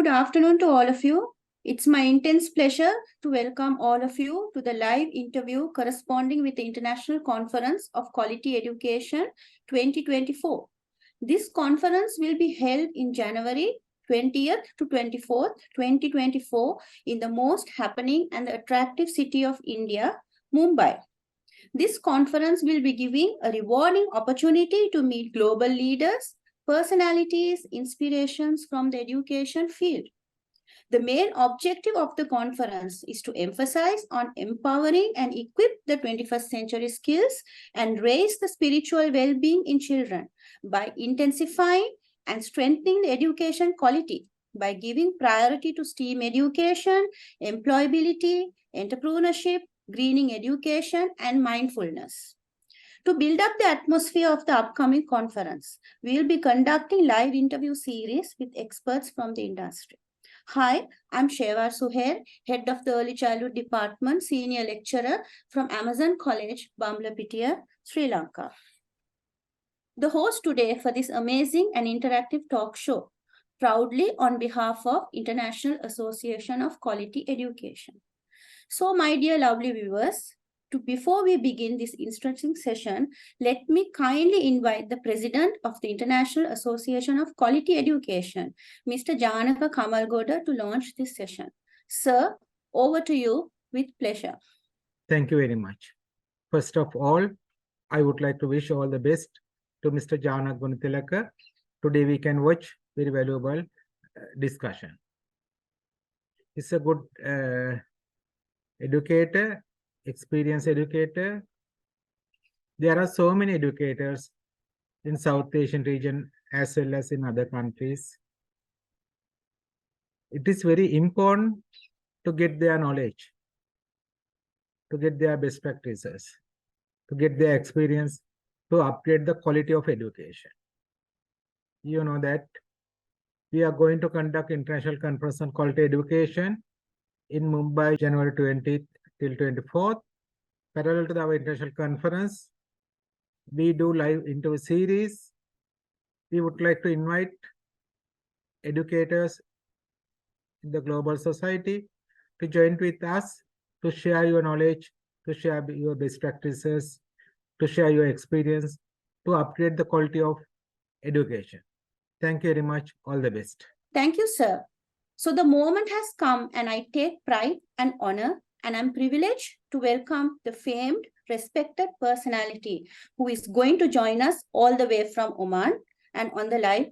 afternoon to all of you. It's my intense pleasure to welcome all of you to the live interview corresponding with the International Conference of Quality Education 2024. This conference will be held in January 20th to 24th, 2024 in the most happening and attractive city of India, Mumbai. This conference will be giving a rewarding opportunity to meet global leaders, personalities, inspirations from the education field. The main objective of the conference is to emphasize on empowering and equip the 21st century skills and raise the spiritual well-being in children by intensifying and strengthening the education quality by giving priority to STEAM education, employability, entrepreneurship, greening education, and mindfulness. To build up the atmosphere of the upcoming conference, we will be conducting live interview series with experts from the industry. Hi, I'm Sheva Suhair, Head of the Early Childhood Department, Senior Lecturer from Amazon College, Bambalapitiya, Sri Lanka. The host today for this amazing and interactive talk show, proudly on behalf of International Association of Quality Education. So, my dear lovely viewers, before we begin this interesting session, let me kindly invite the President of the International Association of Quality Education, Mr. Janake Gunathilake, to launch this session. Sir, over to you with pleasure. Thank you very much. First of all, I would like to wish all the best to Mr. Janake Gunathilake. Today we can watch very valuable discussion. He's a good educator, experienced educator. There are so many educators in South Asian region as well as in other countries. It is very important to get their knowledge, to get their best practices, to get their experience, to upgrade the quality of education. You know that we are going to conduct International Conference on Quality Education in Mumbai, January 20th till 24th. Parallel to our international conference, we do live interview series. We would like to invite educators in the global society to join with us, to share your knowledge, to share your best practices, to share your experience, to upgrade the quality of education. Thank you very much. All the best. Thank you, sir. So the moment has come and I take pride and honor and I'm privileged to welcome the famed, respected personality who is going to join us all the way from Oman and on the live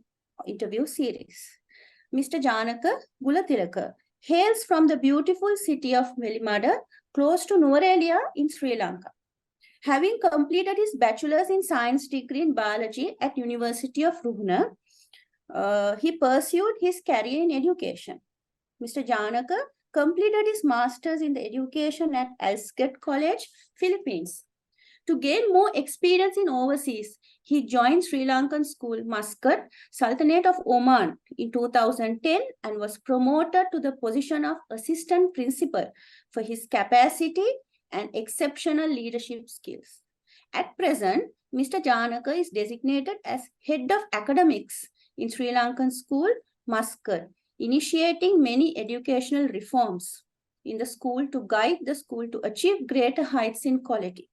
interview series. Mr. Janake Gunathilake hails from the beautiful city of Welimada, close to Nuwara Eliya in Sri Lanka. Having completed his Bachelors in Science degree in Biology at University of Ruhuna, he pursued his career in education. Mr. Janake completed his Masters in the Education at Aldersgate College, Philippines. To gain more experience in overseas, he joined Sri Lankan School Muscat, Sultanate of Oman in 2010 and was promoted to the position of Assistant Principal for his capacity and exceptional leadership skills. At present, Mr. Janake is designated as Head of Academics in Sri Lankan School Muscat, initiating many educational reforms in the school to guide the school to achieve greater heights in quality,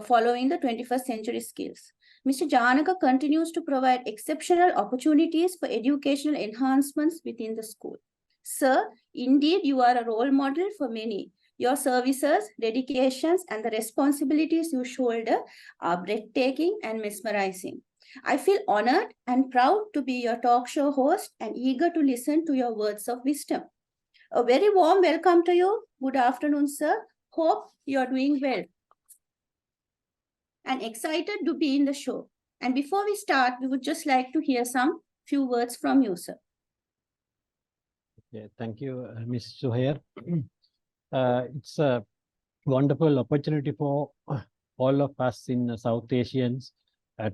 following the 21st century skills. Mr. Janake continues to provide exceptional opportunities for educational enhancements within the school. Sir, indeed, you are a role model for many. Your services, dedications, and the responsibilities you shoulder are breathtaking and mesmerizing. I feel honored and proud to be your talk show host and eager to listen to your words of wisdom. A very warm welcome to you. Good afternoon, sir. Hope you're doing well and excited to be in the show. And before we start, we would just like to hear some few words from you, sir. Yeah, thank you, Ms. Suhair. It's a wonderful opportunity for all of us in South Asians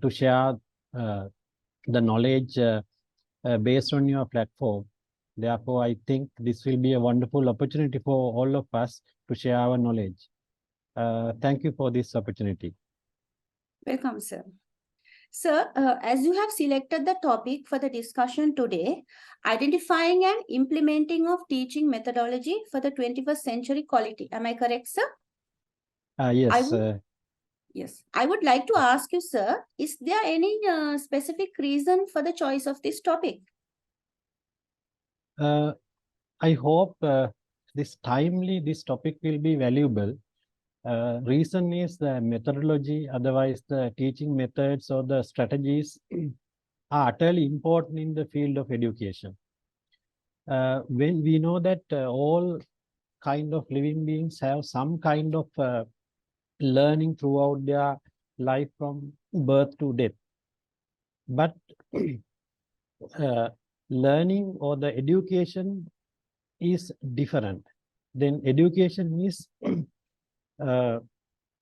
to share the knowledge based on your platform. Therefore, I think this will be a wonderful opportunity for all of us to share our knowledge. Thank you for this opportunity. Welcome, sir. Sir, as you have selected the topic for the discussion today, identifying and implementing of teaching methodology for the 21st century quality. Am I correct, sir? Yes. Yes. I would like to ask you, sir, is there any specific reason for the choice of this topic? I hope this topic will be valuable. Reason is the methodology, otherwise the teaching methods or the strategies are utterly important in the field of education. When we know that all kind of living beings have some kind of learning throughout their life from birth to death. But learning or the education is different. Then education is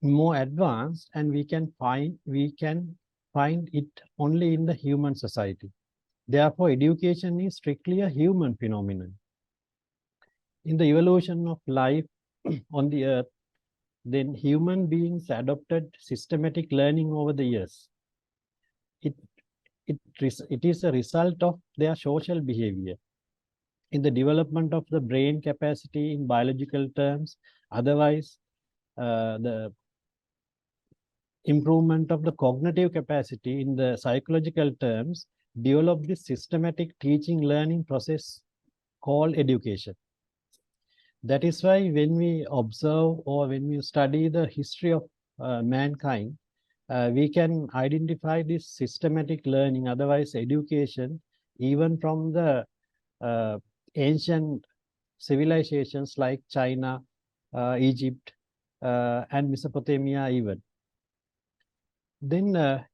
more advanced, and we can find it only in the human society. Therefore, education is strictly a human phenomenon. In the evolution of life on the earth, then human beings adopted systematic learning over the years. It is a result of their social behavior. In the development of the brain capacity in biological terms, otherwise the improvement of the cognitive capacity in the psychological terms, develop this systematic teaching learning process called education. That is why when we observe or when we study the history of mankind, we can identify this systematic learning, otherwise education, even from the ancient civilizations like China, Egypt, and Mesopotamia even. Then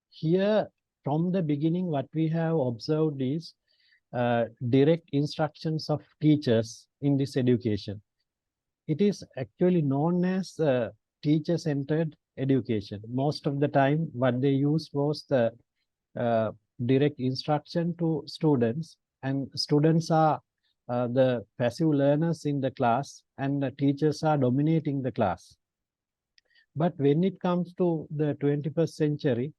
here, from the beginning, what we have observed is direct instructions of teachers in this education. It is actually known as teacher-centered education. Most of the time, what they used was the direct instruction to students, and students are the passive learners in the class, and the teachers are dominating the class. But when it comes to the 21st century,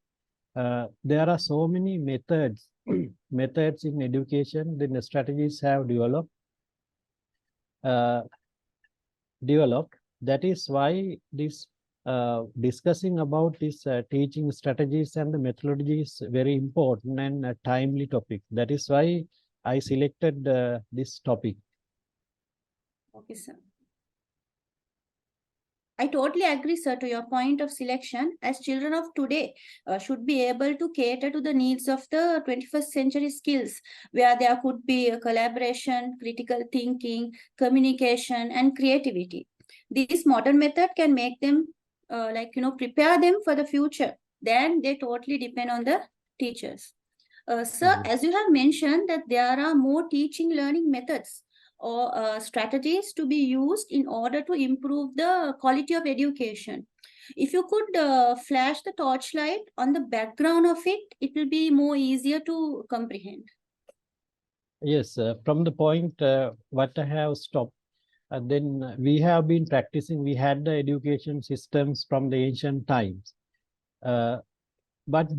there are so many methods in education, then the strategies have developed. That is why this discussing about this teaching strategies and the methodology is very important and a timely topic. That is why I selected this topic. Okay, sir. I totally agree, sir, to your point of selection, as children of today should be able to cater to the needs of the 21st century skills, where there could be a collaboration, critical thinking, communication, and creativity. This modern method can make them, prepare them for the future. Then they totally depend on the teachers. Sir, as you have mentioned that there are more teaching learning methods or strategies to be used in order to improve the quality of education. If you could flash the torchlight on the background of it, it will be more easier to comprehend. Yes, from the point what I have stopped, then we have been practicing, we had the education systems from the ancient times. But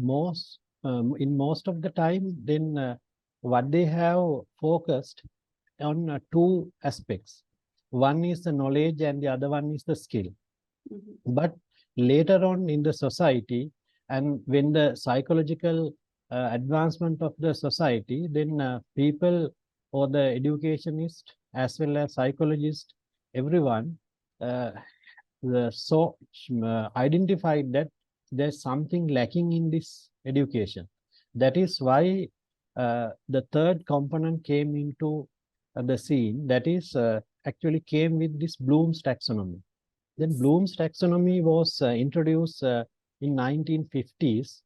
in most of the time, then what they have focused on two aspects. One is the knowledge and the other one is the skill. But later on in the society, and when the psychological advancement of the society, then people or the educationist as well as psychologist, everyone identified that there's something lacking in this education. That is why the third component came into the scene, that is actually came with this Bloom's taxonomy. Then Bloom's taxonomy was introduced in 1950s.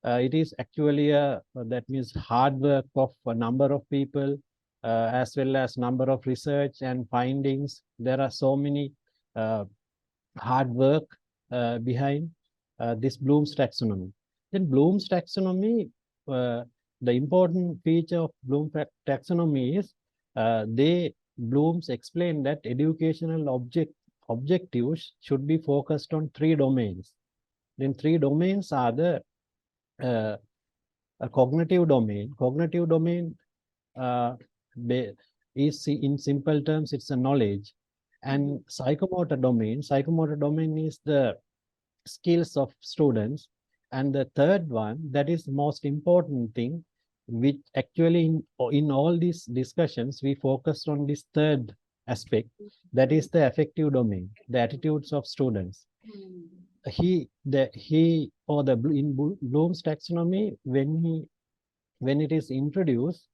It is actually that means hard work of a number of people as well as number of research and findings. There are so many hard work behind this Bloom's taxonomy. Then Bloom's taxonomy, the important feature of Bloom's taxonomy is Bloom's explained that educational objectives should be focused on three domains. Then three domains are the a cognitive domain. Cognitive domain is, in simple terms, it's a knowledge. And psychomotor domain is the skills of students. And the third one, that is the most important thing, which actually in all these discussions, we focused on this third aspect, that is the affective domain, the attitudes of students. In Bloom's taxonomy, when it is introduced,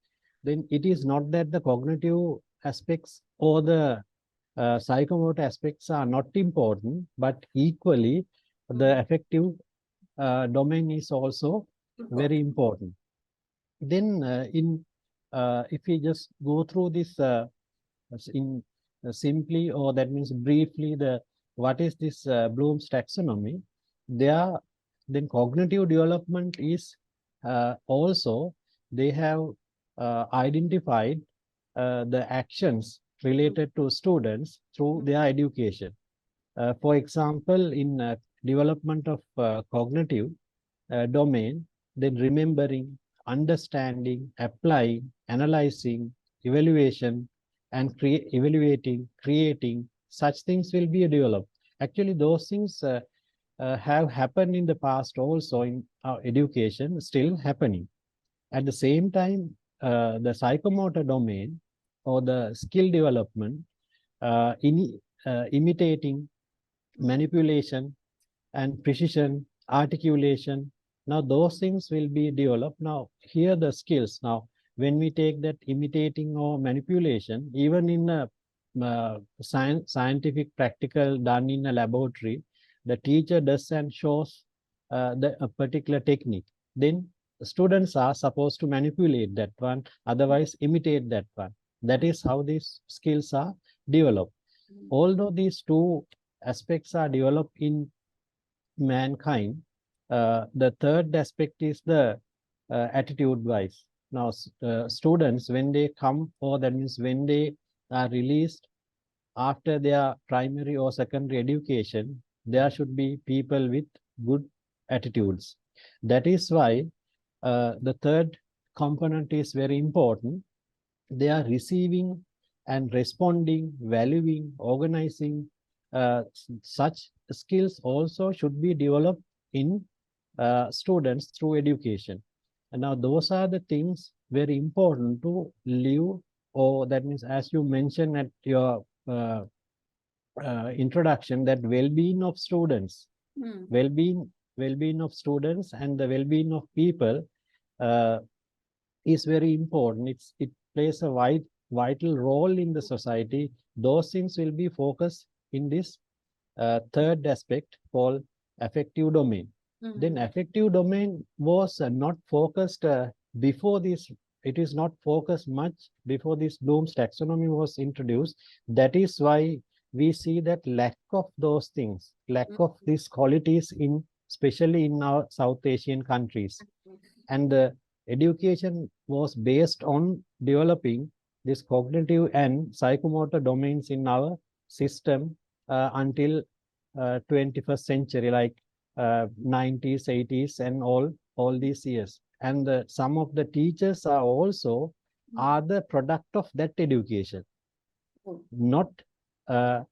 then it is not that the cognitive aspects or the psychomotor aspects are not important, but equally the affective domain is also very important. Then if we just go through this in simply, or that means briefly, what is this Bloom's taxonomy? Then cognitive development is also, they have identified the actions related to students through their education. For example, in development of cognitive domain, then remembering, understanding, applying, analyzing, evaluation, and creating, such things will be developed. Actually, those things have happened in the past also in our education, still happening. At the same time, the psychomotor domain or the skill development, imitating, manipulation, and precision, articulation. Now those things will be developed. Now here the skills. Now when we take that imitating or manipulation, even in a scientific practical done in a laboratory, the teacher does and shows a particular technique. Then the students are supposed to manipulate that one, otherwise imitate that one. That is how these skills are developed. Although these two aspects are developed in mankind, the third aspect is the attitude wise. Now students, when they come, or that means when they are released after their primary or secondary education, there should be people with good attitudes. That is why the third component is very important. They are receiving and responding, valuing, organizing. Such skills also should be developed in students through education. And now those are the things very important to live, or that means, as you mentioned at your introduction, that well-being of students, well-being of students and the well-being of people is very important. It plays a vital role in the society. Those things will be focused in this third aspect called affective domain. Then affective domain was not focused before this. It is not focused much before this Bloom's taxonomy was introduced. That is why we see that lack of those things, lack of these qualities in, especially in our South Asian countries. And the education was based on developing this cognitive and psychomotor domains in our system until 21st century, like 90s, 80s, and all these years. And some of the teachers are also the product of that education. Not their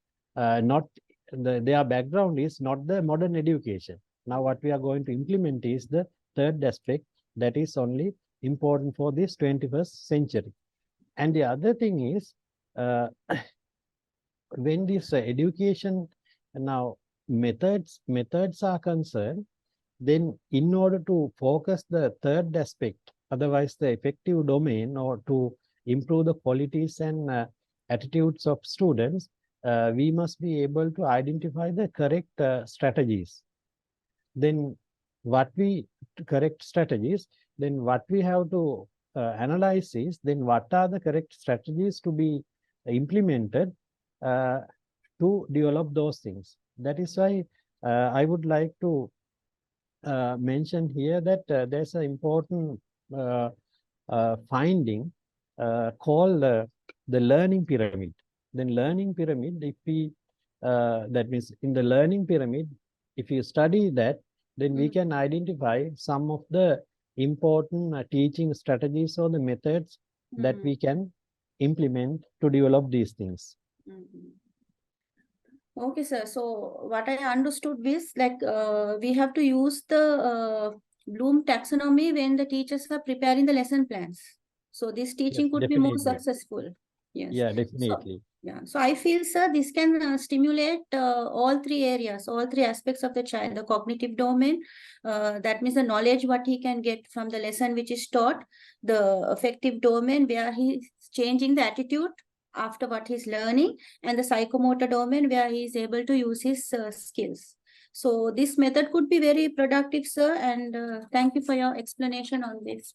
background is not the modern education. Now what we are going to implement is the third aspect, that is only important for this 21st century. And the other thing is, when this education now methods are concerned, then in order to focus the third aspect, otherwise the effective domain, or to improve the qualities and attitudes of students, we must be able to identify the correct strategies. Then what we have to analyze is, then what are the correct strategies to be implemented to develop those things. That is why I would like to mention here that there's an important finding called the learning pyramid. Then learning pyramid, if we that means in the learning pyramid, if you study that, then we can identify some of the important teaching strategies or the methods that we can implement to develop these things. Okay, sir. So what I understood is like we have to use the Bloom taxonomy when the teachers are preparing the lesson plans. So this teaching could be more definitely. successful. Yes. Yeah, definitely. So I feel, sir, this can stimulate all three areas, all three aspects of the child: the cognitive domain, that means the knowledge what he can get from the lesson which is taught; the affective domain where he's changing the attitude after what he's learning, and the psychomotor domain where he is able to use his skills. So this method could be very productive, sir, and thank you for your explanation on this.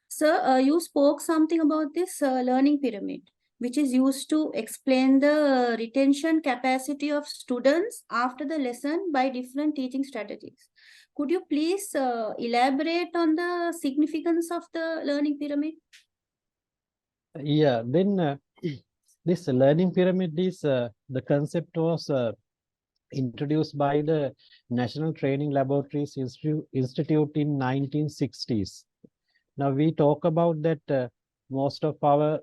Sir, you spoke something about this learning pyramid, which is used to explain the retention capacity of students after the lesson by different teaching strategies. Could you please elaborate on the significance of the learning pyramid? Yeah, then this learning pyramid is the concept was introduced by the National Training Laboratories Institute in 1960s. Now we talk about that most of our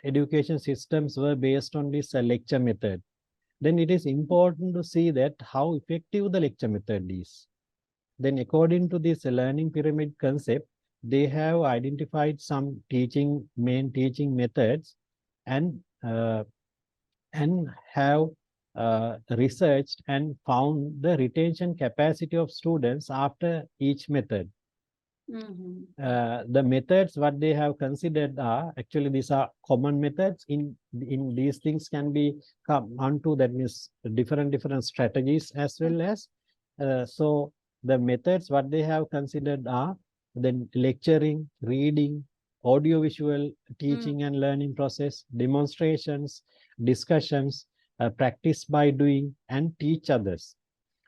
education systems were based on this lecture method. Then it is important to see that how effective the lecture method is. Then according to this learning pyramid concept, they have identified some main teaching methods and have researched and found the retention capacity of students after each method. The methods what they have considered are actually these are common methods. In these things can be come onto, that means different strategies as well as so the methods what they have considered are then lecturing, reading, audiovisual teaching and learning process, demonstrations, discussions, practice by doing, and teach others.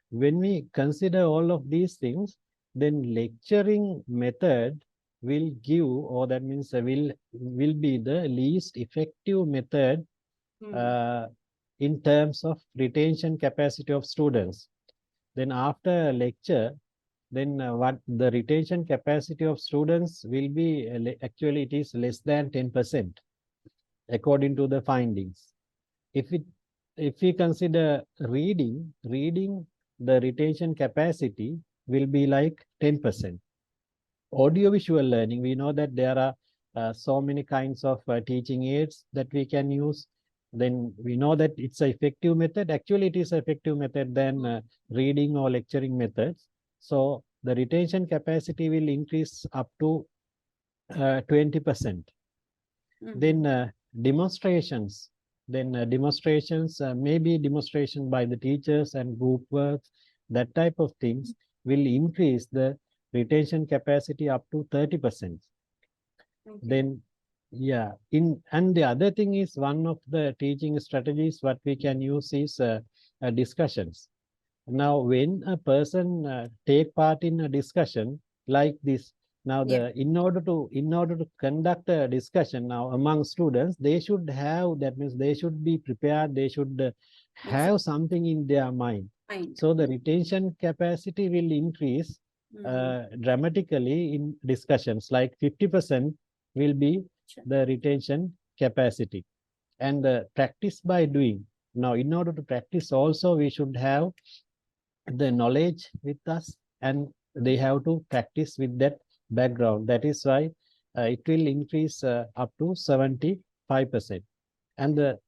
When we consider all of these things, then lecturing method will give, or that means will be the least effective method in terms of retention capacity of students. Then after lecture, then what the retention capacity of students will be, actually it is less than 10% according to the findings. If we consider reading, the retention capacity will be like 10%. Audiovisual learning, we know that there are so many kinds of teaching aids that we can use. Then we know that it's an effective method. Actually, it is an effective method than reading or lecturing methods. So the retention capacity will increase up to 20%. Then demonstrations. Then demonstrations, maybe demonstration by the teachers and group works, that type of things will increase the retention capacity up to 30%. Then, yeah, and the other thing is one of the teaching strategies what we can use is discussions. Now, when a person take part in a discussion like this, now in order to conduct a discussion now among students, they should have, that means they should be prepared, they should have something in their mind. So the retention capacity will increase dramatically in discussions, like 50% will be the retention capacity. And practice by doing. Now, in order to practice also, we should have the knowledge with us, and they have to practice with that background. That is why it will increase up to 75%. And the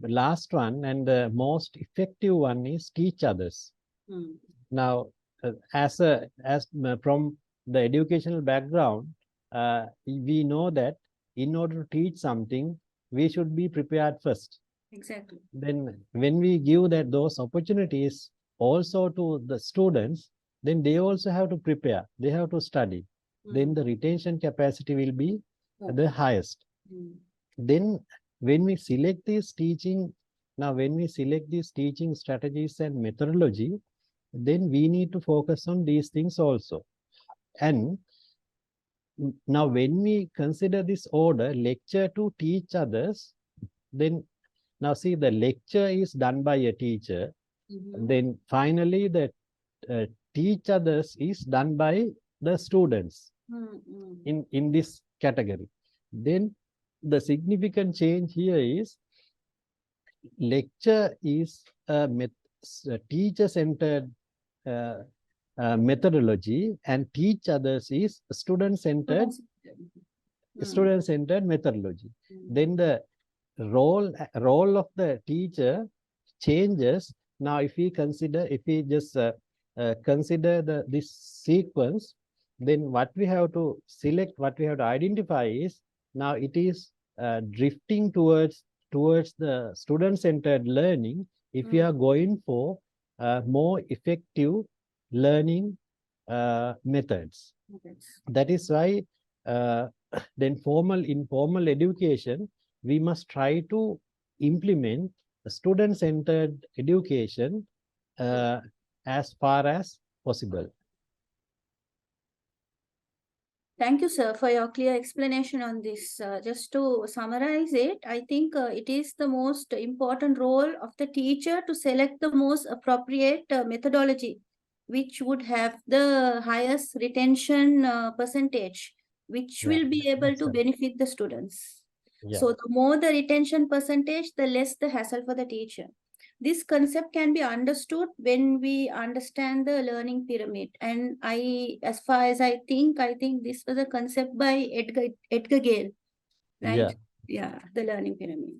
last one and the most effective one is teach others. Now, as from the educational background, we know that in order to teach something, we should be prepared first. Exactly. Then when we give those opportunities also to the students, then they also have to prepare, they have to study. Then the retention capacity will be the highest. Then when we select these teaching, when we select these teaching strategies and methodology, then we need to focus on these things also. And now when we consider this order, lecture to teach others, then now see the lecture is done by a teacher. Then finally the teach others is done by the students in this category. Then the significant change here is lecture is a teacher-centered methodology, and teach others is student-centered methodology. Then the role of the teacher changes. Now, if we just consider this sequence, then what we have to select, what we have to identify is, now it is drifting towards the student-centered learning if we are going for more effective learning methods. That is why then informal education, we must try to implement student-centered education as far as possible. Thank you, sir, for your clear explanation on this. Just to summarize it, I think it is the most important role of the teacher to select the most appropriate methodology, which would have the highest retention percentage, which will be able to benefit the students. So the more the retention percentage, the less the hassle for the teacher. This concept can be understood when we understand the learning pyramid. And as far as I think this was a concept by Edgar Gale, right? Yeah, the learning pyramid.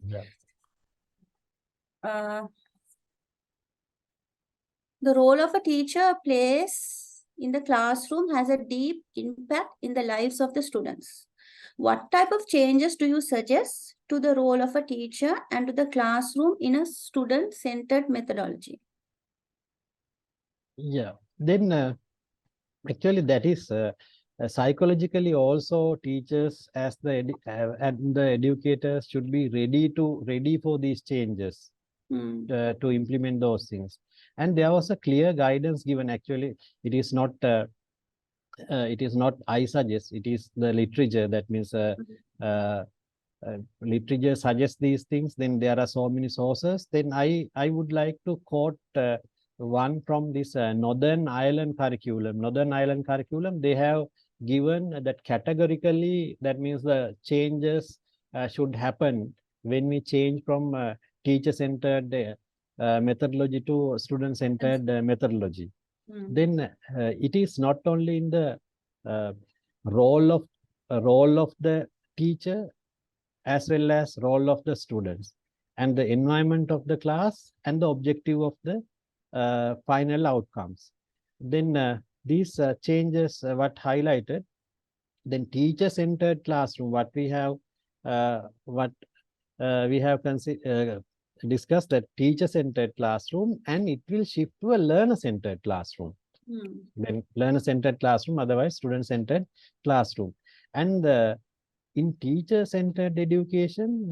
The role of a teacher plays in the classroom has a deep impact in the lives of the students. What type of changes do you suggest to the role of a teacher and to the classroom in a student-centered methodology? Then actually that is psychologically also teachers and the educators should be ready for these changes to implement those things. And there was a clear guidance given. Actually, it is not I suggest, it is the literature. That means literature suggests these things. Then there are so many sources. Then I would like to quote one from this Northern Ireland curriculum. Northern Ireland curriculum, they have given that categorically. That means the changes should happen when we change from teacher-centered methodology to student-centered methodology. Then it is not only in the role of the teacher as well as role of the students, and the environment of the class, and the objective of the final outcomes. Then these changes what highlighted. Then teacher-centered classroom, what we have discussed, that teacher-centered classroom, and it will shift to a learner-centered classroom. Then learner-centered classroom, otherwise student-centered classroom. And in teacher-centered education,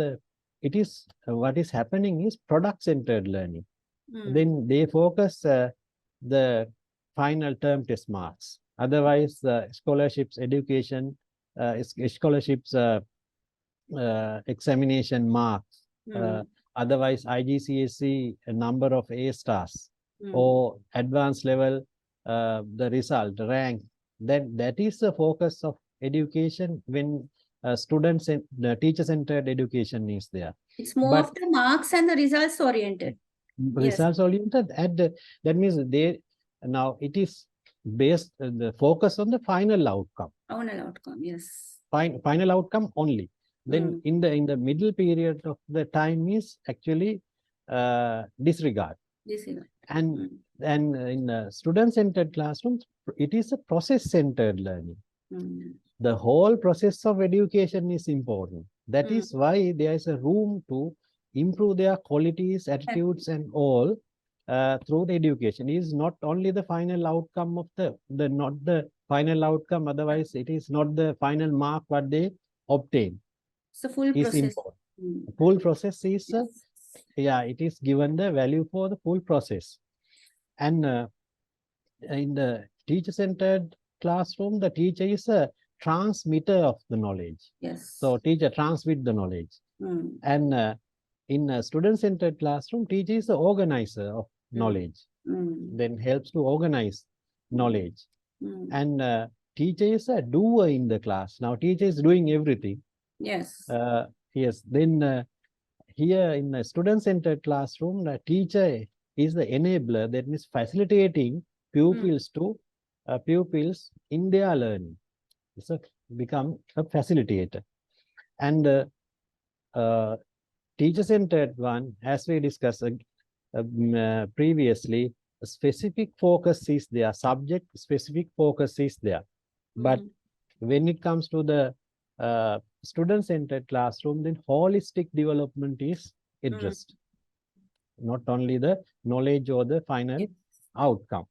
it is what is happening is product-centered learning. Then they focus the final term test marks. Otherwise, scholarships education, scholarships examination marks. Otherwise, IGCSE number of A stars or advanced level, the result, rank. Then that is the focus of education when students and teacher-centered education is there. It's more of the marks and the results oriented. Results oriented. That means now it is based the focus on the final outcome. Final outcome, yes. Final outcome only. Then in the middle period of the time is actually disregard. And in student-centered classrooms, it is a process-centered learning. The whole process of education is important. That is why there is a room to improve their qualities, attitudes, and all through the education. It is not only the final outcome of not the final outcome. Otherwise, it is not the final mark what they obtain. So full process. Full process is it is given the value for the full process. And in the teacher-centered classroom, the teacher is a transmitter of the knowledge. So teacher transmit the knowledge. And in a student-centered classroom, teacher is the organizer of knowledge. then helps to organize knowledge. Mm. And teacher is a doer in the class. Now teacher is doing everything. Yes. Yes, then here in a student-centered classroom, the teacher is the enabler, that means facilitating pupils to pupils in their learning. It's become a facilitator. And teacher-centered one, as we discussed previously, a specific focus is there, subject specific focus is there. But when it comes to the student-centered classroom, then holistic development is addressed. Not only the knowledge or the final outcome.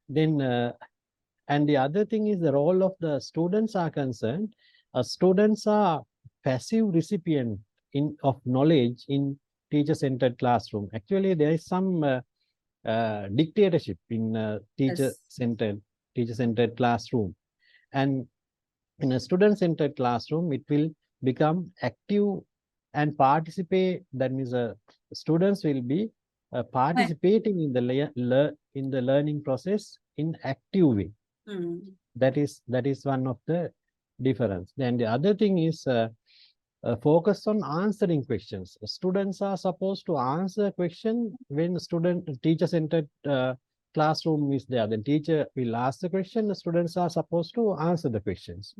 Then, and the other thing is the role of the students are concerned. Students are passive recipient of knowledge in teacher-centered classroom. Actually, there is some dictatorship in teacher-centered classroom. And in a student-centered classroom, it will become active and participate. That means students will be participating in the learning process in active way. That is one of the difference. Then the other thing is focus on answering questions. Students are supposed to answer question when teacher-centered classroom is there. Then teacher will ask the question, the students are supposed to answer the questions.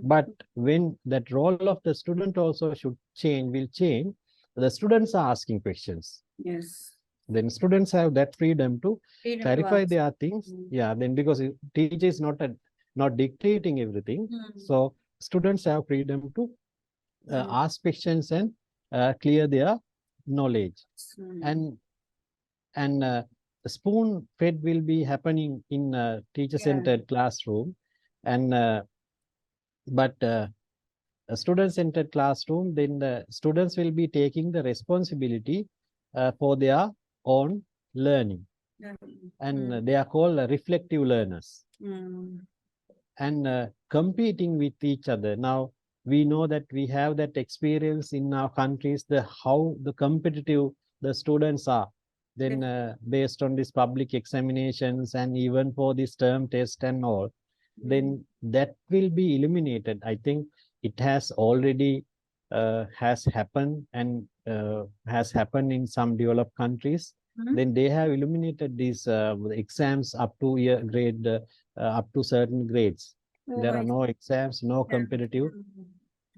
But when that role of the student also will change, the students are asking questions. Yes. Then students have that freedom to clarify their things. Yeah, then because teacher is not dictating everything, so students have freedom to ask questions and clear their knowledge. And spoon fed will be happening in a teacher-centered classroom, and but a student-centered classroom, then the students will be taking the responsibility for their own learning, and they are called reflective learners, and competing with each other. Now we know that we have that experience in our countries, how the competitive the students are. Then based on these public examinations and even for this term test and all, then that will be eliminated. I think it has already has happened and has happened in some developed countries. Then they have eliminated these exams up to grade up to certain grades. There are no exams, no competitive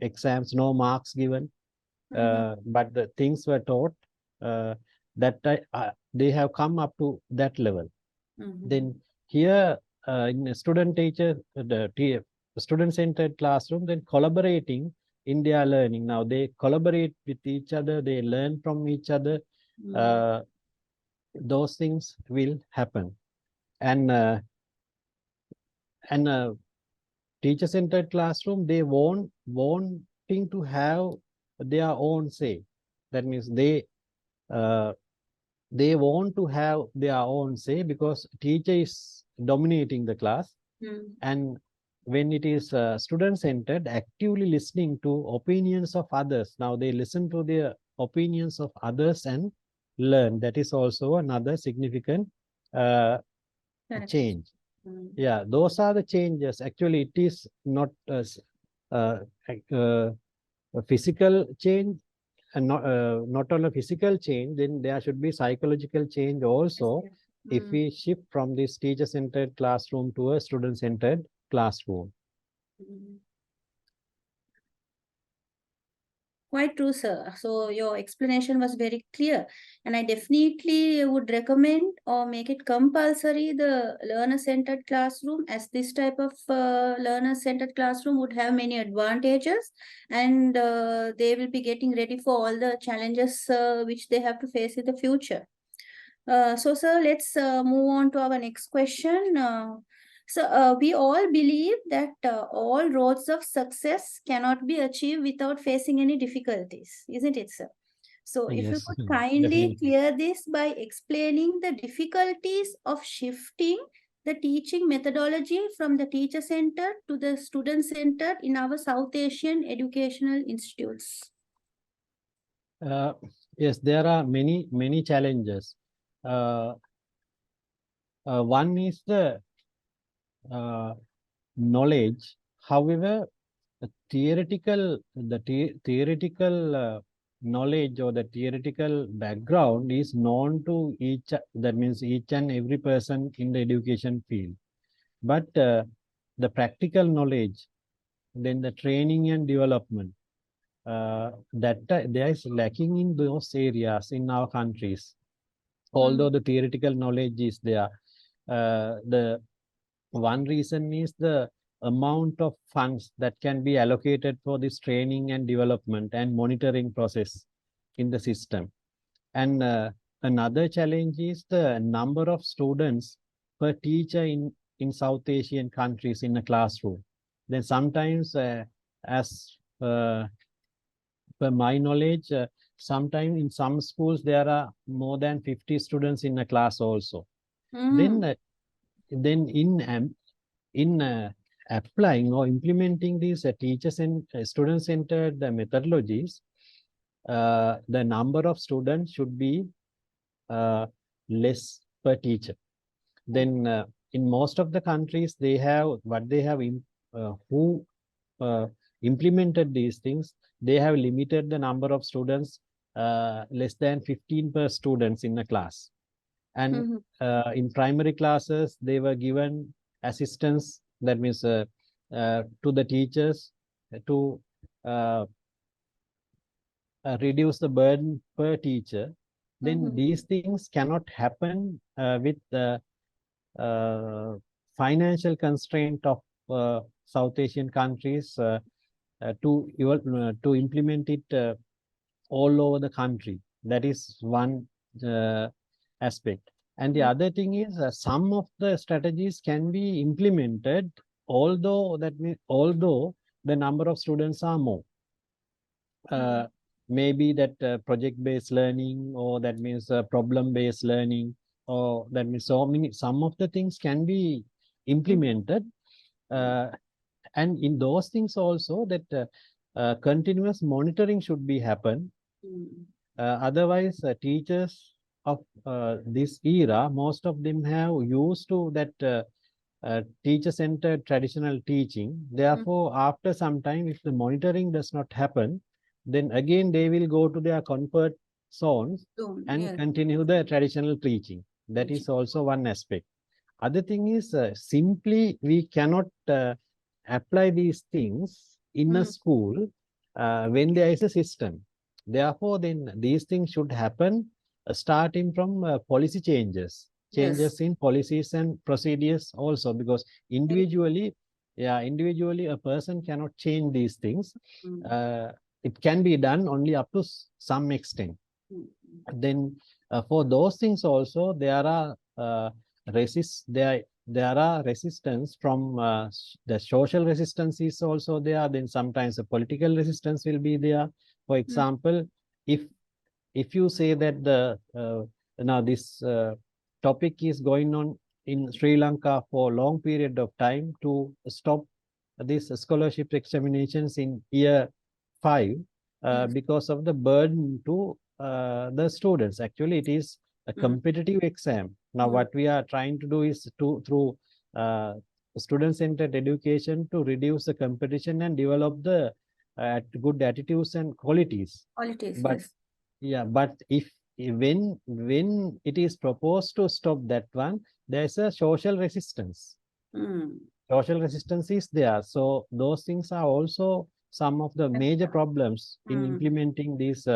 exams, no marks given, but the things were taught that they have come up to that level. Then here in a student-centered classroom, then collaborating in their learning. Now they collaborate with each other, they learn from each other. Those things will happen. And teacher-centered classroom, they wanting to have their own say. That means they want to have their own say because teacher is dominating the class. And when it is student-centered, actively listening to opinions of others. Now they listen to the opinions of others and learn. That is also another significant change. Yeah, those are the changes. Actually, it is not a physical change, and not only physical change. Then there should be psychological change also. If we shift from this teacher-centered classroom to a student-centered classroom. Quite true, sir. So your explanation was very clear, and I definitely would recommend or make it compulsory the learner-centered classroom, as this type of learner-centered classroom would have many advantages, and they will be getting ready for all the challenges which they have to face in the future. So, sir, let's move on to our next question. So we all believe that all roads of success cannot be achieved without facing any difficulties, isn't it, sir? So if you Yes, could kindly definitely. clear this by explaining the difficulties of shifting the teaching methodology from the teacher-centered to the student-centered in our South Asian educational institutes. Yes, there are many challenges. One is the knowledge. However, theoretical knowledge or the theoretical background is known to each, that means each and every person in the education field. But the practical knowledge, then the training and development, there is lacking in those areas in our countries. Although the theoretical knowledge is there, the one reason is the amount of funds that can be allocated for this training and development and monitoring process in the system. And another challenge is the number of students per teacher in South Asian countries in a classroom. Then sometimes, as per my knowledge, sometimes in some schools there are more than 50 students in a class also. Then in applying or implementing these teachers and student-centered methodologies, the number of students should be less per teacher. Then in most of the countries, they have who implemented these things, they have limited the number of students less than 15 per students in a class. And in primary classes, they were given assistance, that means to the teachers to reduce the burden per teacher. Then these things cannot happen with the financial constraint of South Asian countries to implement it all over the country. That is one aspect. And the other thing is some of the strategies can be implemented, although the number of students are more. Maybe that project-based learning, or that means problem-based learning, or that means some of the things can be implemented. And in those things also, that continuous monitoring should be happen. Otherwise, teachers of this era, most of them have used to that teacher-centered traditional teaching. Therefore, after some time, if the monitoring does not happen, then again they will go to their comfort zones and continue the traditional teaching. That is also one aspect. Other thing is simply we cannot apply these things in a school when there is a system. Therefore, then these things should happen starting from policy changes in policies and procedures also, because individually a person cannot change these things. It can be done only up to some extent. Then for those things also, there are resistance from the social resistance is also there. Then sometimes the political resistance will be there. For example, if you say that the now this topic is going on in Sri Lanka for a long period of time to stop these scholarship examinations in year 5 because of the burden to the students. Actually, it is a competitive exam. Now, what we are trying to do is through student-centered education to reduce the competition and develop the good attitudes and qualities. But but when it is proposed to stop that one, there's a social resistance. Social resistance is there. So those things are also some of the major problems in implementing these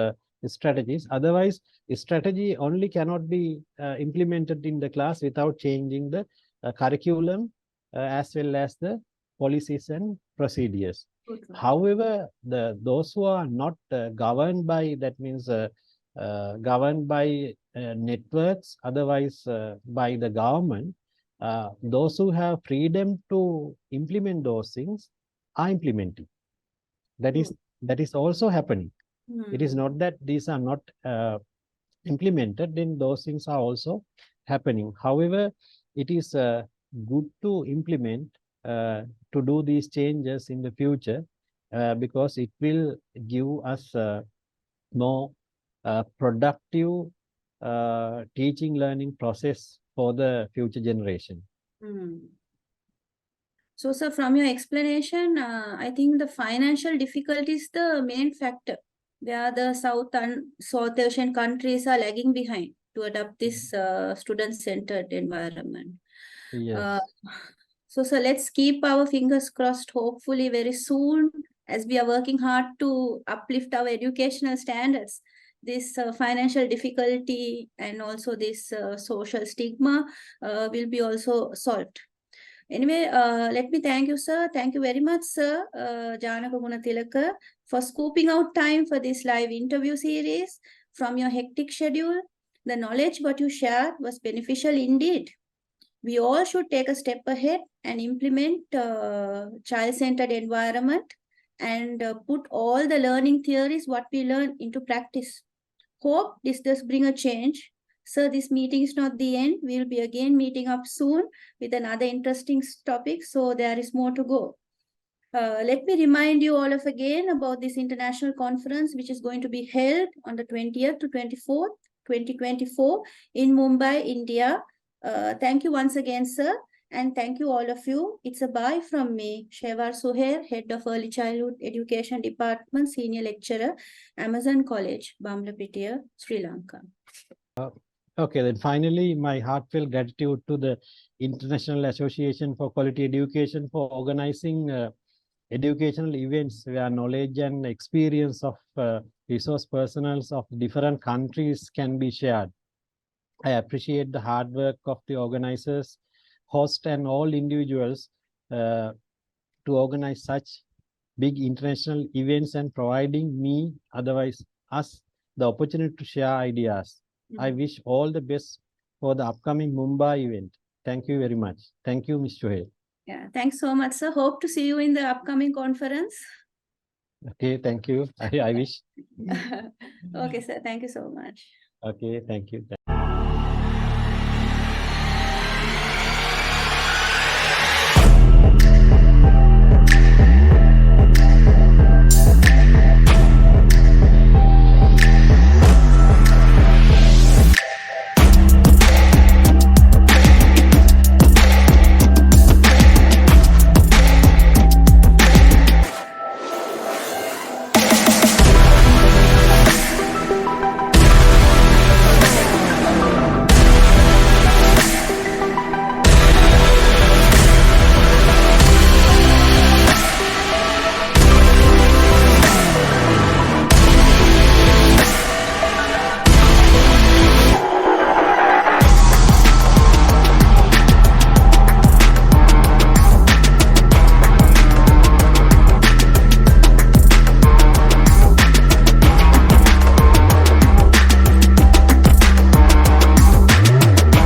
strategies. Otherwise, strategy only cannot be implemented in the class without changing the curriculum as well as the policies and procedures. However, those who are not governed by, that means governed by networks, otherwise by the government, those who have freedom to implement those things are implementing. That is also happening. It is not that these are not implemented, then those things are also happening. However, it is good to implement to do these changes in the future because it will give us more productive teaching learning process for the future generation. So, sir, from your explanation, I think the financial difficulty is the main factor where the South and South Asian countries are lagging behind to adopt this student-centered environment. Yes. So, let's keep our fingers crossed, hopefully very soon, as we are working hard to uplift our educational standards. This financial difficulty and also this social stigma will be also solved. Anyway, let me thank you, sir. Thank you very much, sir, Janake Gunathilake, for scooping out time for this live interview series from your hectic schedule. The knowledge what you shared was beneficial indeed. We all should take a step ahead and implement child-centered environment and put all the learning theories what we learn into practice. Hope this does bring a change. So this meeting is not the end. We'll be again meeting up soon with another interesting topic. So there is more to go. Let me remind you all of again about this international conference, which is going to be held on the 20th to 24th, 2024 in Mumbai, India. Thank you once again, sir. And thank you all of you. It's a bye from me, Shevar Suhair, Head of Early Childhood Education Department, Senior Lecturer, Amazon College, Bamlapitiya, Sri Lanka. Okay, then finally, my heartfelt gratitude to the International Association for Quality Education for organizing educational events where knowledge and experience of resource personnels of different countries can be shared. I appreciate the hard work of the organizers, host, and all individuals to organize such big international events and providing me, otherwise us, the opportunity to share ideas. I wish all the best for the upcoming Mumbai event. Thank you very much. Thank you, Ms. Shoaib. Yeah, thanks so much, sir. Hope to see you in the upcoming conference. Okay, thank you. I wish. Okay, sir. Thank you so much. Okay, thank you.